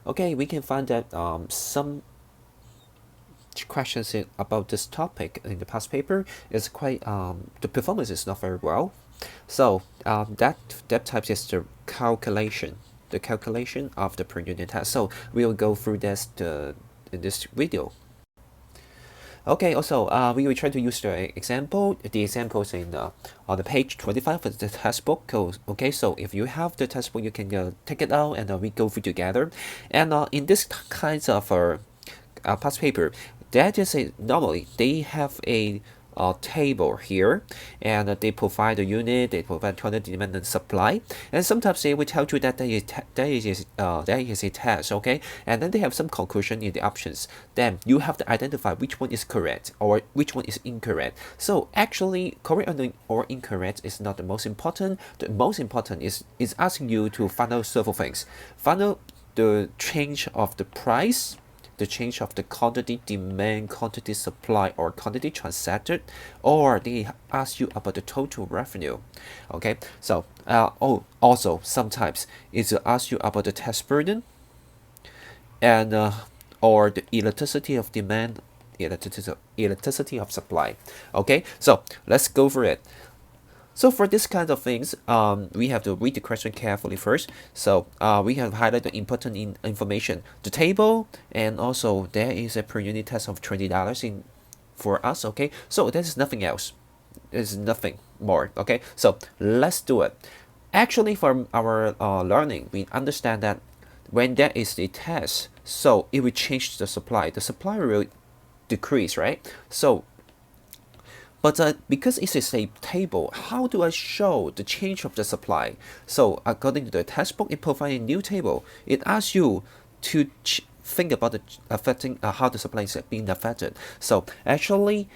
Okay, we can find that some questions about this topic in the past paper is quite the performance is not very well. So that type is the calculation of the per unit test. So we will go through this in this video. Okay, also we will try to use the example. The example is on the page 25 of the textbook. Okay, so if you have the textbook, you can take it out and we go through together. And in this kinds of past paper, that is normally they have a table here, and they provide the unit, they provide quantity, demand, and supply, and sometimes they will tell you that there is a test, okay, and then they have some conclusion in the options. Then you have to identify which one is correct or which one is incorrect. So actually, correct or incorrect is not the most important. The most important is asking you to find out several things. Find out the change of the price, the change of the quantity demand, quantity supply, or quantity transacted, or they ask you about the total revenue. Okay, so also sometimes it's ask you about the test burden and or the elasticity of demand, elasticity of supply. Okay, so let's go for it. So for this kind of things, we have to read the question carefully first. So we have highlighted the important information, the table, and also there is a per unit test of $20 in for us. Okay, so there's nothing else. There's nothing more. Okay, so let's do it. Actually, from our learning, we understand that when there is a test, so it will change the supply. The supply will decrease, right? So but because it is a table, how do I show the change of the supply? So according to the textbook, it provides a new table. It asks you to think about the affecting how the supply is being affected. So actually,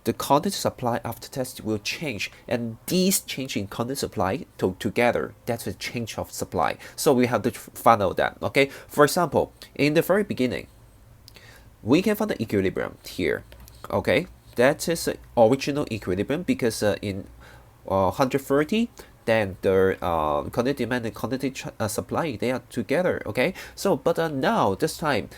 the quantity supply after test will change, and these change in quantity supply together, that's the change of supply. So we have to find out that. Okay, for example, in the very beginning, we can find the equilibrium here. Okay, that is original equilibrium because in 130, then the quantity demand and quantity supply, they are together. Okay, so but now this time,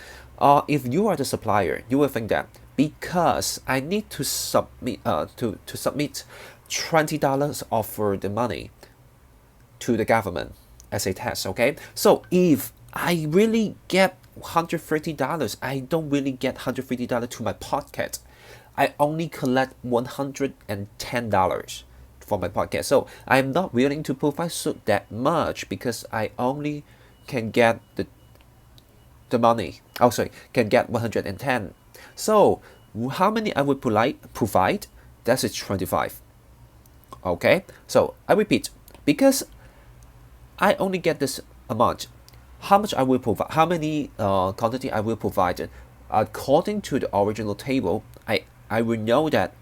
if you are the supplier, you will think that because I need to submit to submit $20 offer the money to the government as a test. Okay, so if I really get $130, I don't really get $130 to my pocket. I only collect $110 for my pocket. So I'm not willing to provide so that much because I only can get the money. Oh, sorry, can get 110. So how many I would provide? That is 25. Okay, so I repeat, because I only get this amount, how much I will provide, how many quantity I will provide, according to the original table, I will know that,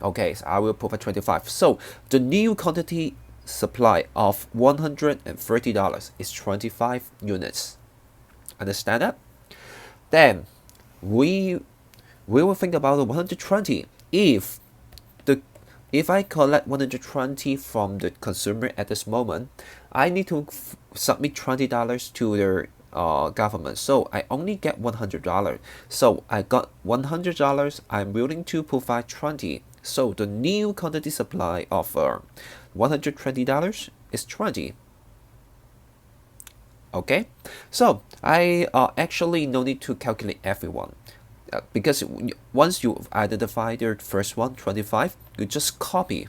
okay, so I will provide 25. So the new quantity supply of $130 is 25 units. Understand that? Then we will think about the 120. If I collect 120 from the consumer at this moment, I need to submit $20 to the government. So I only get $100. So I got $100. I'm willing to provide 20. So the new quantity supply of $120 is 20. Okay, so I actually no need to calculate everyone. Because once you identify the first one, 25, you just copy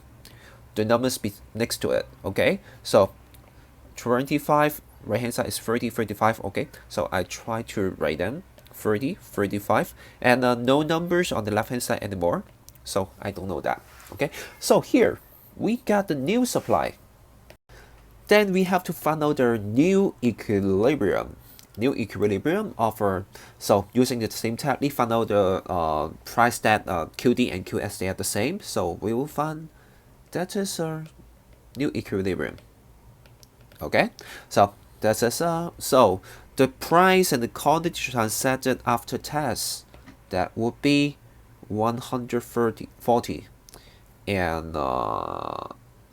the numbers next to it. Okay, so 25 right hand side is 30, 35. Okay, so I try to write them 30, 35, and no numbers on the left hand side anymore, so I don't know that. Okay, so here we got the new supply. Then we have to find out the new equilibrium. New equilibrium of so using the same technique, find out the price that QD and QS, they are the same. So we will find that is a new equilibrium. Okay, so that is so the price and the quantity transacted after test, that would be 140 and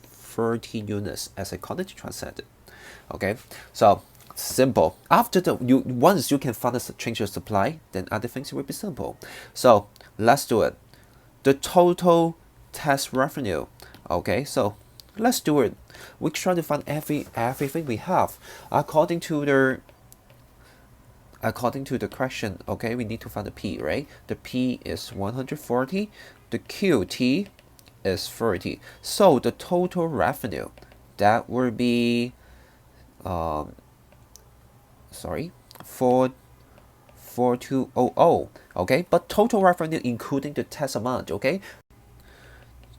30 units as a quantity transacted. Okay, so Simple. After once you can find the change of supply, then other things will be simple. So let's do it. The total test revenue. Okay, so let's do it. We try to find everything we have according to the question. Okay, we need to find the P, right? The P is 140, the QT is 30. So the total revenue, that would be sorry, 4200. Okay, but total revenue including the test amount. Okay,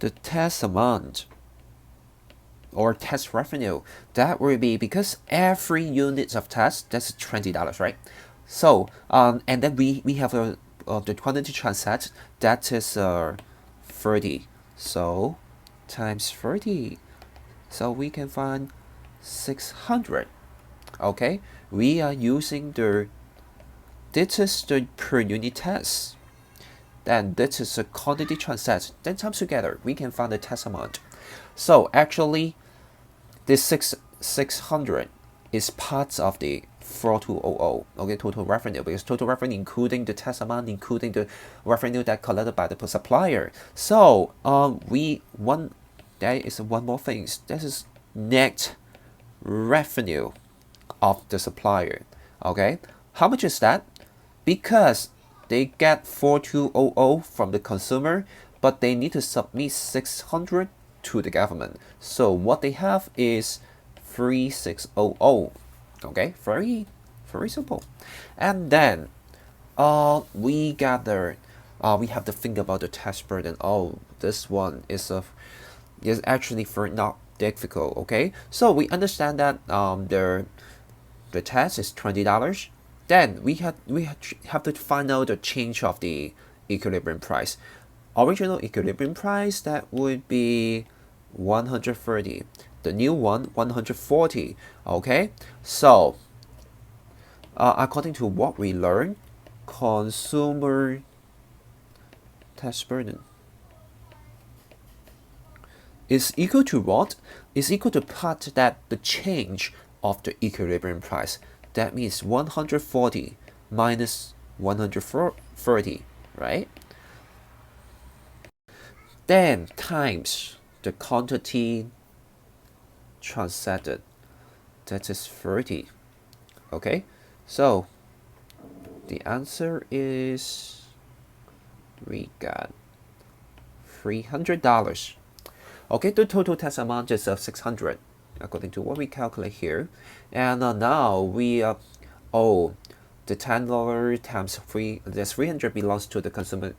the test amount or test revenue, that will be, because every unit of test, that's $20, right? So and then we have the quantity transact, that is 30. So times 30, so we can find 600. Okay, we are using this is the per unit test, then this is a quantity transact, then times together we can find the test amount. So actually this 600 is part of the 4200. Okay, total revenue, because total revenue including the test amount, including the revenue that collected by the supplier. So there is one more thing, this is net revenue of the supplier. Okay, how much is that? Because they get 4200 from the consumer, but they need to submit 600 to the government. So what they have is 3600. Okay, very simple. And then we gather we have to think about the tax burden. Oh, this one is actually for not difficult. Okay, so we understand that the tax is $20. Then we have to find out the change of the equilibrium price. Original equilibrium price, that would be 130. The new one, 140. Okay, so according to what we learned, consumer tax burden is equal to what? Is equal to part that the change of the equilibrium price. That means 140 minus 130, right? Then times the quantity transacted, that is 30. Okay, so the answer is, we got $300. Okay, the total tax amount is 600 according to what we calculate here. And now we the $10 times 3, this 300 belongs to the consumer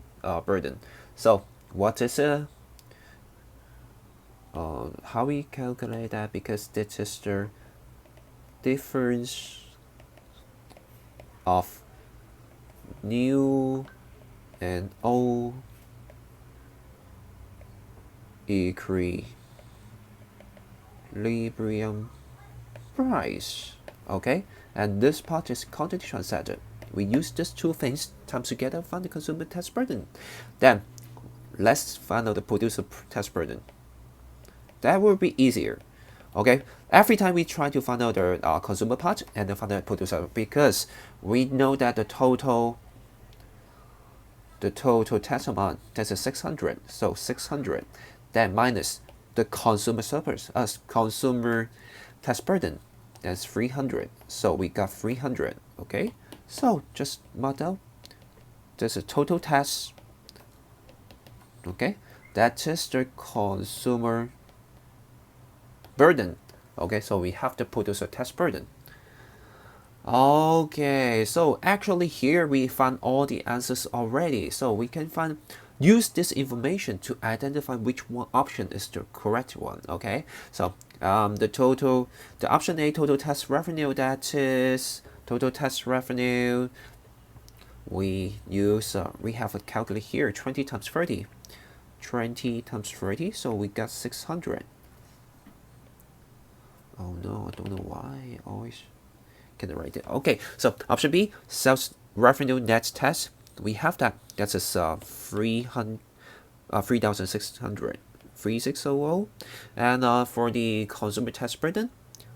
burden. So what is how we calculate that? Because this is the difference of new and old equilibrium price. Okay, and this part is quantity transacted. We use these two things times together, find the consumer tax burden. Then let's find out the producer tax burden. That will be easier. Okay, every time we try to find out the consumer part and then find out the producer, because we know that the total tax amount, that's a 600. So 600, then minus the consumer surplus, consumer tax burden, that's 300. So we got 300. Okay, so just mark out, there's a total tax. Okay, that is the consumer burden. Okay, so we have to produce a tax burden. Okay, so actually here we found all the answers already. So we can use this information to identify which one option is the correct one. Okay, so the option A, total tax revenue, that is total tax revenue. We have a calculator here, 20 times 30. 20 times 30, so we got 600. Oh no, I don't know why I always can write it. Okay, so option B, sales revenue net tax. We have that. That's a 3,600, 3600. And for the consumer tax burden,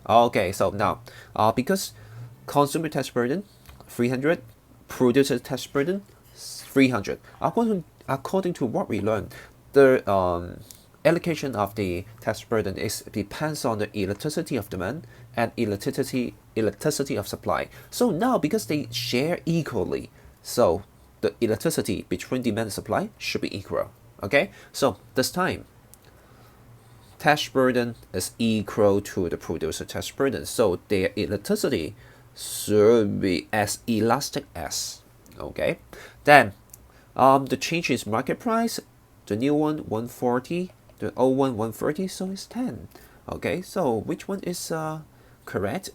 okay. So now, because consumer tax burden 300, producer tax burden 300. According to what we learned, the allocation of the tax burden depends on the elasticity of demand and elasticity of supply. So now, because they share equally, so the elasticity between demand and supply should be equal. Okay, so this time tax burden is equal to the producer tax burden, so their elasticity should be as elastic as. Okay, then the change is market price, the new one 140, the old one 130, so it's 10. Okay, so which one is correct?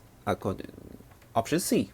Option C.